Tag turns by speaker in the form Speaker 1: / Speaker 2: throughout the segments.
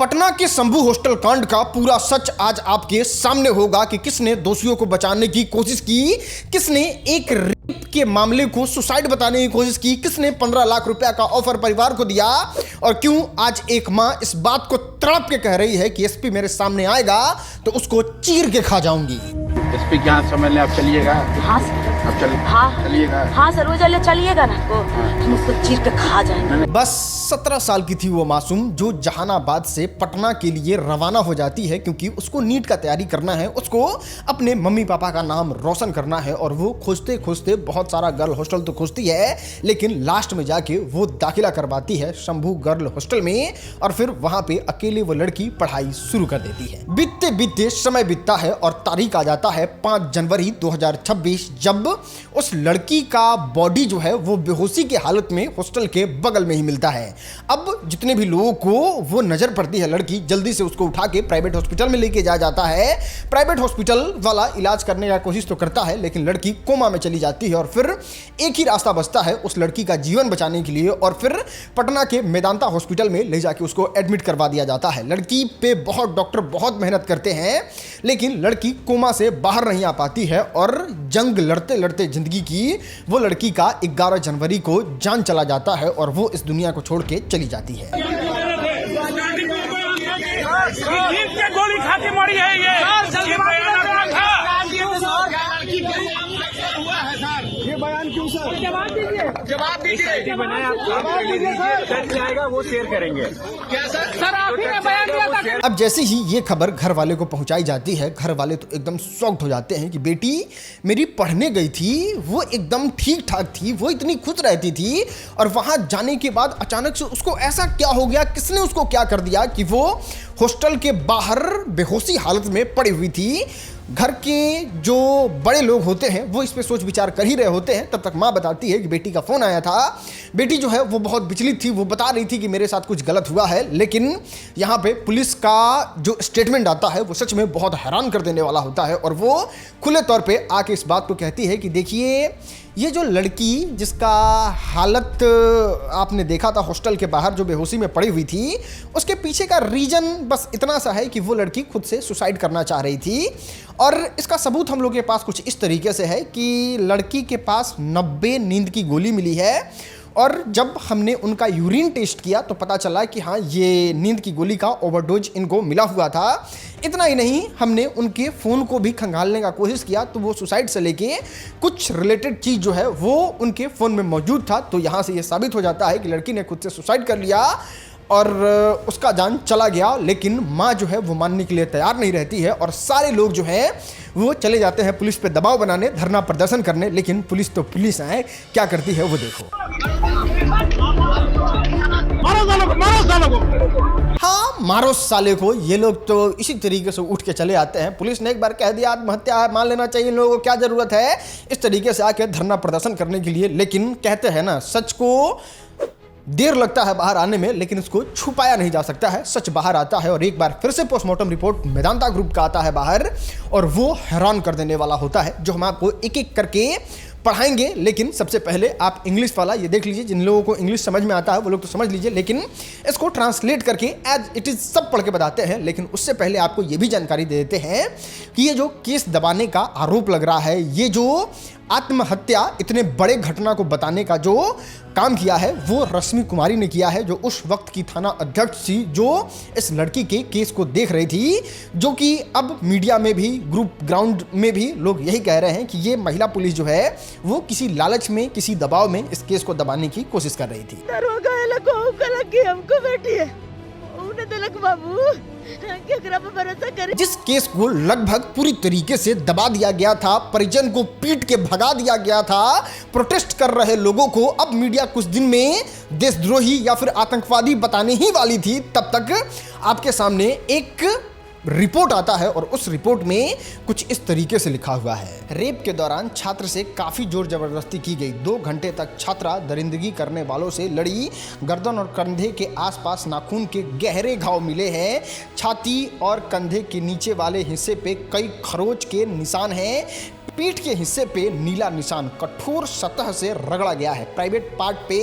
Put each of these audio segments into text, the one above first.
Speaker 1: पटना के शंभू हॉस्टल कांड का पूरा सच आज आपके सामने होगा कि किसने दोषियों को बचाने की कोशिश की, किसने एक रेप के मामले को सुसाइड बताने की कोशिश की, किसने 15 लाख रुपया का ऑफर परिवार को दिया और क्यों आज एक मां इस बात को तड़प के कह रही है कि एसपी मेरे सामने आएगा तो उसको चीर के खा जाऊंगी।
Speaker 2: एसपी क्या समझ लें, आप चलिएगा।
Speaker 3: हाँ सर।
Speaker 2: आप चलिएगा।
Speaker 3: हाँ सर, वो चलिएगा ना, हम उसको चीर के खा जाएंगे।
Speaker 1: बस 17 साल की थी वो मासूम जो जहानाबाद से पटना के लिए रवाना हो जाती है क्योंकि उसको नीट का तैयारी करना है, उसको अपने मम्मी पापा का नाम रोशन करना है और वो खोजते खोजते बहुत सारा गर्ल हॉस्टल तो खोजती है लेकिन लास्ट में जाके वो दाखिला करवाती है शंभू गर्ल हॉस्टल में और फिर वहां पे अकेले वो लड़की पढ़ाई शुरू कर देती है। बीतते बीतते समय बीतता है और तारीख आ जाता है 5 जनवरी 2026 जब उस लड़की का बॉडी जो है वो बेहोशी की हालत में हॉस्टल के बगल में ही मिलता है। अब जितने भी लोगों को वो नजर पड़ती है लड़की, जल्दी से उसको उठा के प्राइवेट हॉस्पिटल में लेके जाया जाता है। प्राइवेट हॉस्पिटल वाला इलाज करने का कोशिश तो करता है लेकिन लड़की कोमा में चली जाती है और फिर एक ही रास्ता बचता है उस लड़की का जीवन बचाने के लिए और फिर पटना के मेदांता हॉस्पिटल में ले जाके उसको एडमिट करवा दिया जाता है। लड़की पे बहुत डॉक्टर बहुत मेहनत करते हैं लेकिन लड़की कोमा से बाहर नहीं आ पाती है और जंग लड़ते लड़ते जिंदगी की वो लड़की का 11 जनवरी को जान चला जाता है और वो इस दुनिया को छोड़ के चली जाती है।
Speaker 4: गोली खा के मरी है ये
Speaker 5: बयान क्यों सर?
Speaker 4: जवाब दीजिए
Speaker 5: जाएगा वो शेयर करेंगे
Speaker 4: क्या सर आप ही ने बयान दिया था।
Speaker 1: अब जैसे ही ये खबर घर वाले को पहुंचाई जाती है घर वाले तो एकदम शॉक्ड हो जाते हैं कि बेटी मेरी पढ़ने गई थी, वो एकदम ठीक ठाक थी, वो इतनी खुश रहती थी और वहां जाने के बाद अचानक से उसको ऐसा क्या हो गया, किसने उसको क्या कर दिया कि वो हॉस्टल के बाहर बेहोशी हालत में पड़ी हुई थी। घर के जो बड़े लोग होते हैं वो इस पे सोच विचार कर ही रहे होते हैं। तब तक माँ बताती है कि बेटी का फ़ोन आया था। बेटी जो है वो बहुत विचलित थी, वो बता रही थी कि मेरे साथ कुछ गलत हुआ है लेकिन यहाँ पे पुलिस का जो स्टेटमेंट आता है वो सच में बहुत हैरान कर देने वाला होता है और वो खुले तौर पे आके इस बात को कहती है कि देखिए ये जो लड़की जिसका हालत आपने देखा था हॉस्टल के बाहर जो बेहोशी में पड़ी हुई थी, उसके पीछे का रीजन बस इतना सा है कि वो लड़की खुद से सुसाइड करना चाह रही थी और इसका सबूत हम लोग के पास कुछ इस तरीके से है कि लड़की के पास 90 नींद की गोली मिली है और जब हमने उनका यूरिन टेस्ट किया तो पता चला कि हाँ ये नींद की गोली का ओवरडोज इनको मिला हुआ था। इतना ही नहीं, हमने उनके फ़ोन को भी खंगालने का कोशिश किया तो वो सुसाइड से लेके कुछ रिलेटेड चीज़ जो है वो उनके फ़ोन में मौजूद था। तो यहाँ से ये साबित हो जाता है कि लड़की ने खुद से सुसाइड कर लिया और उसका जान चला गया लेकिन माँ जो है वो मानने के लिए तैयार नहीं रहती है और सारे लोग जो है वो चले जाते हैं पुलिस पे दबाव बनाने, धरना प्रदर्शन करने, लेकिन पुलिस तो पुलिस है, क्या करती है वो देखो। हाँ मारो साले को, ये लोग तो इसी तरीके से उठ के चले आते हैं। पुलिस ने एक बार कह दिया आत्महत्या है, मान लेना चाहिए इन लोगों को, क्या जरूरत है इस तरीके से आके धरना प्रदर्शन करने के लिए। लेकिन कहते हैं ना सच को देर लगता है बाहर आने में लेकिन उसको छुपाया नहीं जा सकता है, सच बाहर आता है और एक बार फिर से पोस्टमार्टम रिपोर्ट मेदांता ग्रुप का आता है बाहर और वो हैरान कर देने वाला होता है जो हम आपको एक एक करके पढ़ाएंगे। लेकिन सबसे पहले आप इंग्लिश वाला ये देख लीजिए, जिन लोगों को इंग्लिश समझ में आता है वो लोग तो समझ लीजिए लेकिन इसको ट्रांसलेट करके एज इट इज़ सब पढ़ के बताते हैं। लेकिन उससे पहले आपको ये भी जानकारी दे देते हैं कि ये जो केस दबाने का आरोप लग रहा है, ये जो आत्महत्या इतने बड़े घटना को बताने का जो काम किया है वो रश्मि कुमारी ने किया है, जो उस वक्त की थाना अध्यक्ष थी, जो इस लड़की के केस को देख रही थी, जो कि अब मीडिया में भी ग्रुप ग्राउंड में भी लोग यही कह रहे हैं कि ये महिला पुलिस जो है वो किसी लालच में किसी दबाव में इस केस को दबाने की कोशिश कर रही थी। जिस केस को लगभग पूरी तरीके से दबा दिया गया था, परिजन को पीट के भगा दिया गया था, प्रोटेस्ट कर रहे लोगों को अब मीडिया कुछ दिन में देशद्रोही या फिर आतंकवादी बताने ही वाली थी, तब तक आपके सामने एक रिपोर्ट आता है और उस रिपोर्ट में कुछ इस तरीके से लिखा हुआ है। रेप के दौरान छात्र से काफी जोर जबरदस्ती की गई। 2 घंटे तक छात्रा दरिंदगी करने वालों से लड़ी। गर्दन और कंधे के आसपास नाखून के गहरे घाव मिले हैं। छाती और कंधे के नीचे वाले हिस्से पे कई खरोच के निशान हैं। पीठ के हिस्से पे नीला निशान कठोर सतह से रगड़ा गया है। प्राइवेट पार्ट पे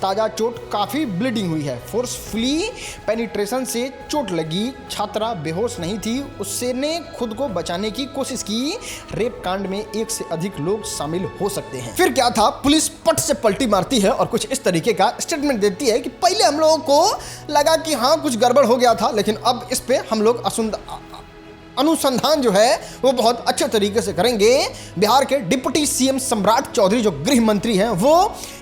Speaker 1: ताजा चोट, काफी ब्लीडिंग हुई है। फोर्सफुली पेनिट्रेशन से चोट लगी। छात्रा बेहोश नहीं थी, उसने खुद को बचाने की कोशिश की। रेप कांड में एक से अधिक लोग शामिल हो सकते हैं। फिर क्या था, पुलिस पट से पलटी मारती है और कुछ इस तरीके का स्टेटमेंट देती है कि पहले हम लोगों को लगा कि हाँ कुछ गड़बड़ हो गया था, लेकिन अब इस पे हम लोग अनुसंधान जो है वो बहुत अच्छे तरीके से करेंगे। बिहार के डिप्टी सीएम सम्राट चौधरी जो गृह मंत्री हैं वो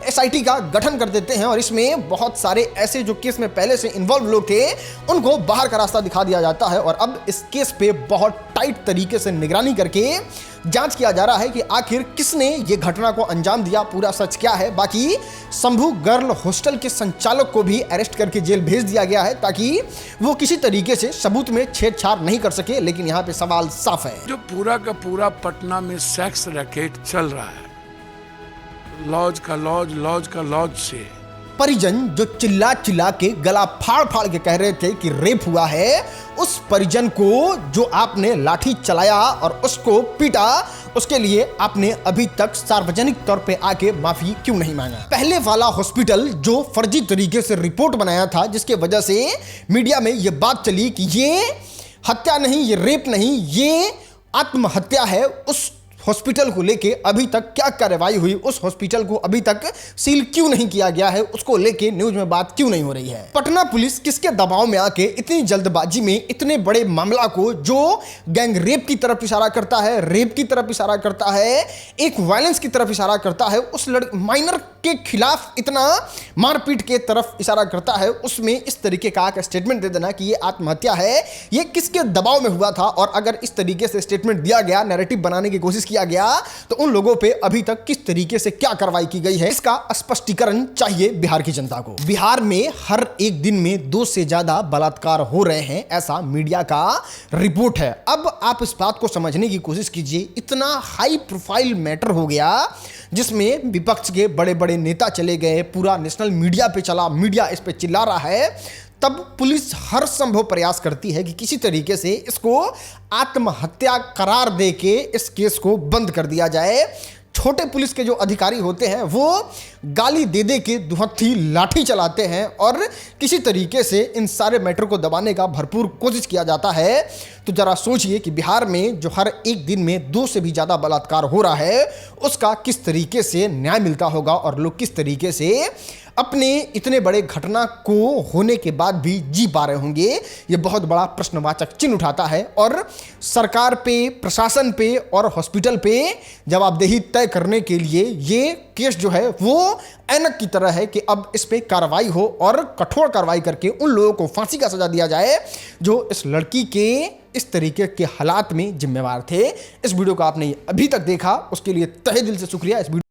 Speaker 1: एसआईटी का गठन कर देते हैं और इसमें बहुत सारे ऐसे जो केस में पहले से इन्वॉल्व लोग थे उनको बाहर का रास्ता दिखा दिया जाता है और अब इस केस पे बहुत टाइट तरीके से निगरानी करके जांच किया जा रहा है कि आखिर किसने ये घटना को अंजाम दिया, पूरा सच क्या है। बाकी शंभू गर्ल हॉस्टल के संचालक को भी अरेस्ट करके जेल भेज दिया गया है ताकि वो किसी तरीके से सबूत में छेड़छाड़ नहीं कर सके। लेकिन यहाँ पे सवाल साफ है,
Speaker 6: जो पूरा का पूरा पटना में सेक्स रैकेट चल रहा है, लॉज का लॉज से
Speaker 1: परिजन जो चिल्ला चिल्ला के गला फाड़ फाड़ के कह रहे थे कि रेप हुआ है, उस परिजन को जो आपने लाठी चलाया और उसको पीटा, उसके लिए आपने अभी तक सार्वजनिक तौर पे आके माफी क्यों नहीं मांगा। पहले वाला हॉस्पिटल जो फर्जी तरीके से रिपोर्ट बनाया था, जिसके वजह से मीडिया में ये बात चली कि ये हत्या नहीं, ये रेप नहीं, ये आत्महत्या है, उस हॉस्पिटल को लेके अभी तक क्या कार्रवाई हुई, उस हॉस्पिटल को अभी तक सील क्यों नहीं किया गया है, उसको लेके न्यूज में बात क्यों नहीं हो रही है। पटना पुलिस किसके दबाव में आके इतनी जल्दबाजी में इतने बड़े मामला को जो गैंग रेप की तरफ इशारा करता है, रेप की तरफ इशारा करता है, एक वायलेंस की तरफ इशारा करता है, उस माइनर के खिलाफ इतना मारपीट के तरफ इशारा करता है, उसमें इस तरीके का स्टेटमेंट दे देना कि ये आत्महत्या है, ये किसके दबाव में हुआ था। और अगर इस तरीके से स्टेटमेंट दिया गया, नैरेटिव बनाने की कोशिश किया गया, तो उन लोगों पे अभी तक किस तरीके से क्या कार्रवाई की गई है, इसका स्पष्टीकरण चाहिए बिहार की जनता को। बिहार में हर एक दिन में 2 से ज्यादा बलात्कार हो रहे हैं, ऐसा मीडिया का रिपोर्ट है। अब आप इस बात को समझने की कोशिश कीजिए, इतना हाई प्रोफाइल मैटर हो गया जिसमें विपक्ष के बड़े बड़े नेता चले गए, पूरा नेशनल मीडिया पे चला, मीडिया इस पे चिल्ला रहा है, तब पुलिस हर संभव प्रयास करती है कि किसी तरीके से इसको आत्महत्या करार देके इस केस को बंद कर दिया जाए। छोटे पुलिस के जो अधिकारी होते हैं वो गाली दे दे के दुहत्थी लाठी चलाते हैं और किसी तरीके से इन सारे मैटर को दबाने का भरपूर कोशिश किया जाता है। तो जरा सोचिए कि बिहार में जो हर एक दिन में 2 से भी ज़्यादा बलात्कार हो रहा है, उसका किस तरीके से न्याय मिलता होगा और लोग किस तरीके से अपने इतने बड़े घटना को होने के बाद भी जी पा रहे होंगे। ये बहुत बड़ा प्रश्नवाचक चिन्ह उठाता है और सरकार पे, प्रशासन पे और हॉस्पिटल पे जवाबदेही तय करने के लिए ये केस जो है वो ऐनक की तरह है कि अब इस पे कार्रवाई हो और कठोर कार्रवाई करके उन लोगों को फांसी का सजा दिया जाए जो इस लड़की के इस तरीके के हालात में जिम्मेवार थे। इस वीडियो को आपने अभी तक देखा, उसके लिए तहे दिल से शुक्रिया। इस वीडियो